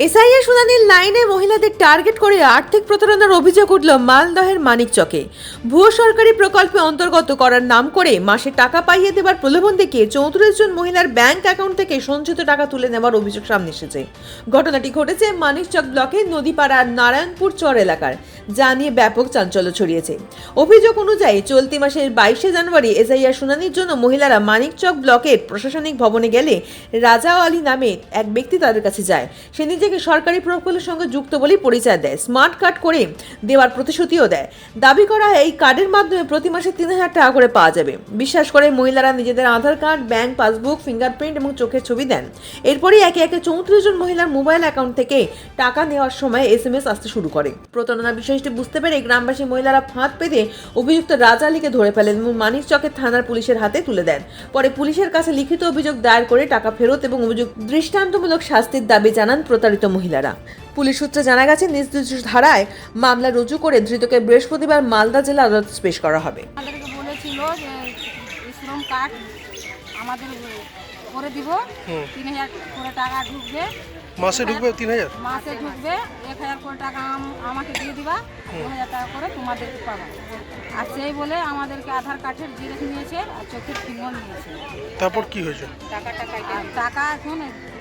SIR শুনানির লাইনে মহিলাদের টার্গেট করে আর্থিক প্রতারণার অভিযোগ উঠল মালদহের মানিকচকে। ভুয়ো সরকারি প্রকল্পে অন্তর্গত করার নাম করে মাসে টাকা পাইয়ে দেবার প্রলোভন দেখিয়ে 34 জন মহিলার ব্যাংক অ্যাকাউন্ট থেকে সঞ্চিত টাকা তুলে নেওয়ার অভিযোগ সামনে এসেছে। ঘটনাটি ঘটেছে মানিকচক ব্লকের নদীপাড়ার নারায়ণপুর চর এলাকার, যা নিয়ে ব্যাপক চাঞ্চল্য ছড়িয়েছে। অভিযোগ অনুযায়ী চলতি মাসের 22শে জানুয়ারি এসআইআর শুনানির জন্য মহিলারা মানিকচক ব্লকের প্রশাসনিক ভবনে গেলে রাজা আলী নামে এক ব্যক্তি তাদের কাছে যায়। সে নিজেকে সরকারি প্রকল্পের সঙ্গে যুক্ত বলেই পরিচয় দেয়, স্মার্ট কার্ড করে দেওয়ার প্রতিশ্রুতিও দেয়। দাবি করা এই কার্ডের মাধ্যমে প্রতি মাসে 3000 টাকা করে পাওয়া যাবে। বিশ্বাস করে মহিলারা নিজেদের আধার কার্ড, ব্যাংক পাসবুক, ফিঙ্গারপ্রিন্ট এবং চোখের ছবি দেন। এরপরই একে একে 34 জন মহিলার মোবাইল অ্যাকাউন্ট থেকে টাকা নেওয়ার সময় SMS আসতে শুরু করে। প্রতারণার বিষয়টি বুঝতে পেরে গ্রামবাসী মহিলারা ফাঁদ পেতে অভিযুক্ত রাজা আলীকে ধরে ফেলেন এবং মানিকচকের থানার পুলিশের হাতে তুলে দেন। পরে পুলিশের কাছে লিখিত অভিযোগ দায়ের করে টাকা ফেরত এবং অভিযোগ দৃষ্টান্তমূলক শাস্তির দাবি জানান প্রতারিত মহিলারা। পুলিশ সূত্রে জানা গেছে, নিজ ধারায় মামলা রুজু করে ধৃতকে বৃহস্পতিবার মালদা জেলা আদালতে পেশ করা হবে। আমাদেরকে বলেছিল যে শ্রম কার্ড আমাদের করে দিব, 3000 করে টাকা ঢুকবে, মাসে ঢুকবে 3000, মাসে ঢুকবে 1000 করে টাকা আমাকে দিয়ে দিবা, 2000 টাকা করে তোমাদেরকে পাবা। আর সেই বলে আমাদেরকে আধার কার্ডের জিরক্স নিয়েছে আর চোখের ফিঙ্গার নিয়েছে। তারপর কি হয়েছে? টাকা এখন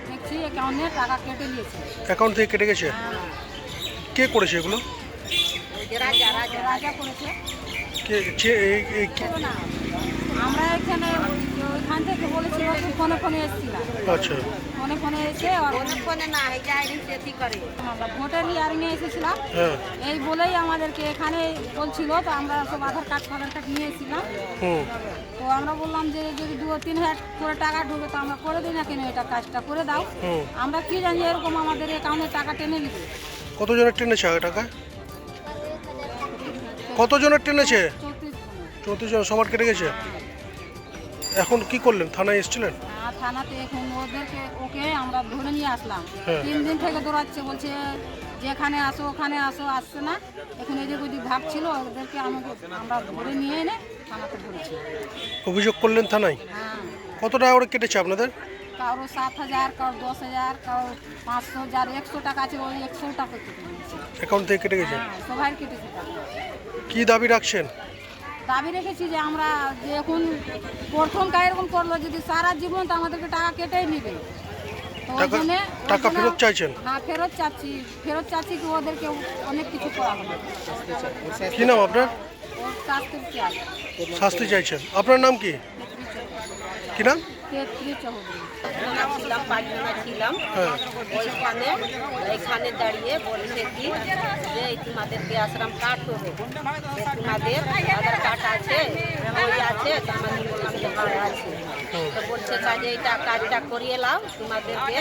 দেখছি অ্যাকাউন্টে টাকা কেটে নিয়েছে। অ্যাকাউন্ট থেকে কেটে গেছে? কে করেছে এগুলো? রাজা করেছে। কে না, আমরা এখানে ওইখান থেকে বলেছিল তুই ফোনে এসেছিলাম। আচ্ছা, ফোনে এসে ফোনে না করে আমরা ভোটের হিয়ারিংয়ে এসেছিলাম। হ্যাঁ, এই বলেই আমাদেরকে এখানে বলছিল, তো আমরা সব আধার কার্ড নিয়ে এসেছিলাম। তো আমরা বললাম যে যদি 2-3000 করে টাকা ঢুকে তো আমরা করে দিই না, কেন এটা কাজটা করে দাও। আমরা কি জানি এরকম আমাদের অ্যাকাউন্টে টাকা টেনে নিবে। কতজনের টেনেছে টাকা? কতজনের টেনেছে? 34 জন। সবার কেটে গেছে। এখন কি করলেন? থানায় এসেছিলেন? থানাতে এখন ওকে আমরা ধরে নিয়ে আসলাম। 3 দিন থেকে দৌড়াচ্ছে, বলছে যেখানে আসো ওখানে আসো, আসছে না। এখন এই যে যদি ভাবছিল ওদেরকে আমরা ধরে নিয়ে এনে থানাতে ধরেছি। অভিযোগ করলেন থানায়? হ্যাঁ। কত টাকা করে কেটেছে আপনাদের? কারো 7000, কারো 10000, কারো 500, যার 100 টাকা আছে ওই 100 টাকা কেটে নিয়েছে। অ্যাকাউন্ট থেকে কেটে গেছে? হ্যাঁ, সবাই কেটেছে টাকা। কি দাবি রাখছেন? দাবি রেখেছি যে আমরা যে এখন প্রথম এরকম করলো, যদি সারা জীবন তো আমাদেরকে টাকা কেটেই নিবে। তো ওই জন্য টাকা ফেরত চাইছেন? হ্যাঁ, ফেরত চাচ্ছি কি ওদেরকে অনেক কিছু করা হবে। কি নাম আপনার? ওর শাস্তি চাই। শাস্তি চাইছেন? আপনার নাম কি? কি নাম? ছিলাম 5 জন ছিলাম। ওইখানে দাঁড়িয়ে বলছে কি যে তোমাদেরকে আশ্রম কার্ড হবে, তোমাদের আধার কার্ড আছে, ওই আছে। আমি বললাম যে হ্যাঁ আছে। তো বলছে যে এটা কাজটা করিয়ে নাও, তোমাদেরকে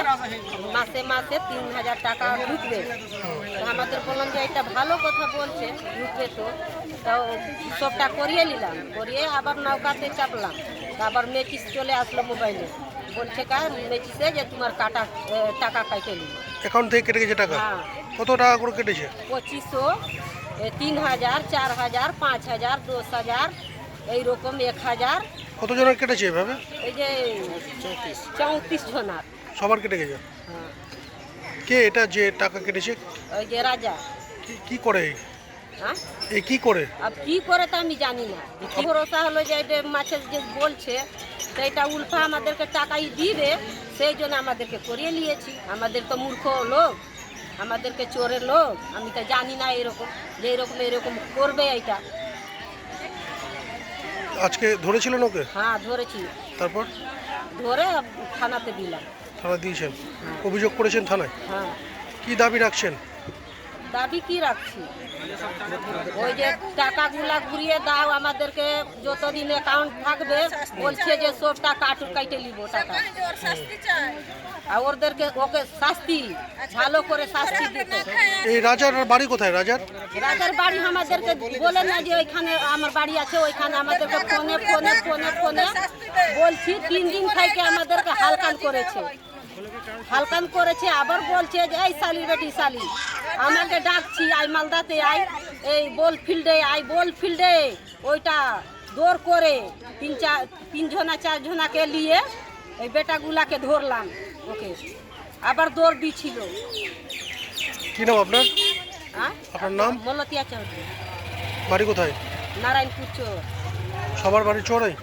মাসে মাসে 3000 টাকা ঢুকবে। তো আমাদের বললাম যে এটা ভালো কথা বলছে, ঢুকবে তো। তো সবটা করিয়ে নিলাম, করিয়ে আবার নৌকাতে চাপলাম। আবার মেচিস চলে আসলো মোবাইলে, বলছে মেচিসে যে তোমার টাকা কাটে নিল। অ্যাকাউন্ট থেকে কেটে গেছে টাকা? হ্যাঁ। কত টাকা করে কেটেছে? 2500, 3000, 4000, 5000, 10000, এইরকম 1000। কতজনের কেটেছে এভাবে? এই যে 34 জনার। সবার কেটে গেছে? হ্যাঁ। কে এটা যে টাকা কেটেছে? ওই যে রাজা। কি করে? হ্যাঁ, এই কি করে? আর কি করে তা আমি জানি না। কি ভরসা হলো যে এটা মাছের যে বলছে সেইটা উল্টা আমাদেরকে টাকাই দিবে, সেই জন্য আমাদেরকে করিয়ে নিয়েছি। আমাদের তো মূর্খ লোক, আমাদেরকে চোরের লোক। আমি তো জানি না এরকম যে এরকম করবে এইটা। আজকে ধরেছিলেন ওকে? হ্যাঁ, ধরেছি। তারপর ধরে থানাতে দিলাম। থানা দিয়েছেন? অভিযোগ করেছেন থানায়? হ্যাঁ। কি দাবি রাখছেন? দাবি কি রাখছি, ওই যে টাকাগুলা ঘুরিয়ে দাও আমাদেরকে, যতদিন অ্যাকাউন্ট থাকবে বলছে যে সব টাকা কাটে নিব টাকা। আর ওকে শাস্তি, ভালো করে শাস্তি দিতে। এই রাজার বাড়ি কোথায়? রাজার বাড়ি আমাদেরকে বলে না যে ওইখানে আমার বাড়ি আছে, ওইখানে আমাদেরকে ফোনে বলছি। 3 দিন থেকে আমাদেরকে হালকান করেছে। আবার বলছে যে এই শালির বেটি শালি, আমাকে ডাকছি আই মালদাতে, আই এই বল ফিল্ডে ওইটা দৌড় করে 3 জনা 4 জনাকে নিয়ে এই বেটাগুলাকে ধরলাম ওকে। আবার দৌড় দিছিল। কি নাম আপনার? হ্যাঁ, আপনার নাম? মলতিয়া চৌধুরী, বাড়ি কোথায়? নারায়ণপুর চোর। সবার বাড়ি চোরাই?